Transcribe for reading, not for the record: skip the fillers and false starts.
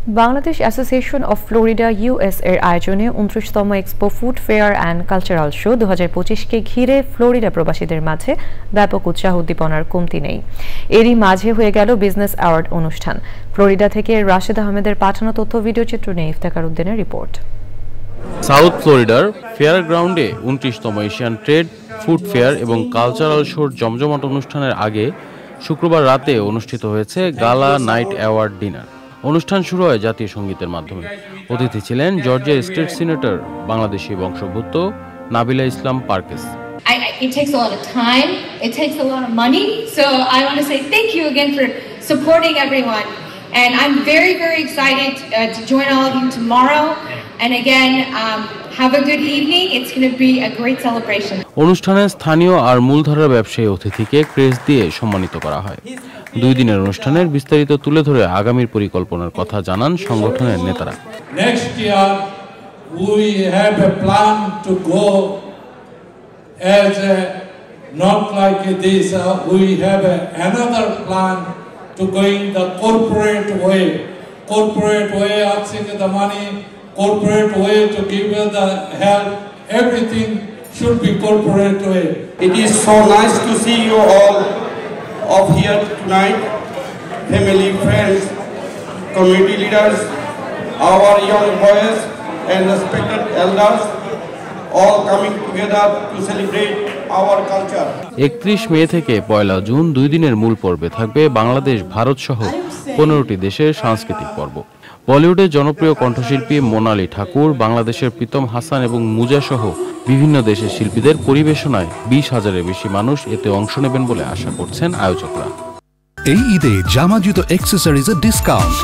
Bangladesh association of Florida US এর আয়োজনে 29তম expo food fair and cultural show 2025কে ঘিরে ফ্লোরিডা প্রবাসীদের মাঝে ব্যাপক উৎসাহ উদ্দীপনার কমতি নেই। এরই মাঝে হয়ে গেল বিজনেস অ্যাওয়ার্ড অনুষ্ঠান। ফ্লোরিডা থেকে রাশেদ আহমেদের পাঠানো তথ্য ভিডিও চিত্র নিয়ে ইফতেখার উদ্দিনের রিপোর্ট। সাউথ ফ্লোরিডার ফেয়ার গ্রাউন্ডে 29তম এশিয়ান ট্রেড, ফুড ফেয়ার এবং কালচারাল শোর জমজমাট অনুষ্ঠানের আগে শুক্রবার রাতে অনুষ্ঠিত হয়েছে গালা নাইট অ্যাওয়ার্ড ডিনার। অনুষ্ঠান শুরু হয় জাতীয় সঙ্গীতের মাধ্যমে। অতিথি ছিলেন জর্জিয়া স্টেট সিনেটর বাংলাদেশি বংশোদ্ভূত নাবিলা ইসলাম পার্কেস। It takes a lot of time, it takes a lot of money, so I want to say thank you again for supporting everyone, and I'm very excited to join all of you tomorrow, and again have a good evening. It's going to be a great celebration. অনুষ্ঠানে স্থানীয় আর মূলধারার ব্যবসায়ী অতিথিকে crest দিয়ে সম্মানিত করা হয়। 2 দিনের অনুষ্ঠানের বিস্তারিত তুলে ধরে আগামীর পরিকল্পনার কথা জানান সংগঠনের নেতারা। Next year we have a plan to go as not like this. We have another plan to going the corporate way. Corporate way asking the money, corporate way to give the help. Everything should be corporate way. It is so nice to see you all of here tonight, family, friends, community leaders, our young boys and respected elders, all coming together to celebrate our culture. 31 মে থেকে 1 June 2 দিনের মূল পর্বে থাকবে বাংলাদেশ, ভারত সহ 15টি দেশের সাংস্কৃতিক পর্ব। বলিউডের জনপ্রিয় কণ্ঠশিল্পী মোনালি ঠাকুর, বাংলাদেশের প্রীতম হাসান এবং মুজা সহ বিভিন্ন দেশের শিল্পীদের পরিবেশনায় 20,000-এর বেশি মানুষ এতে অংশ নেবেন বলে আশা করছেন আয়োজকরা। এই ঈদে জামা জুতো অ্যাক্সেসরিজের ডিসকাউন্ট।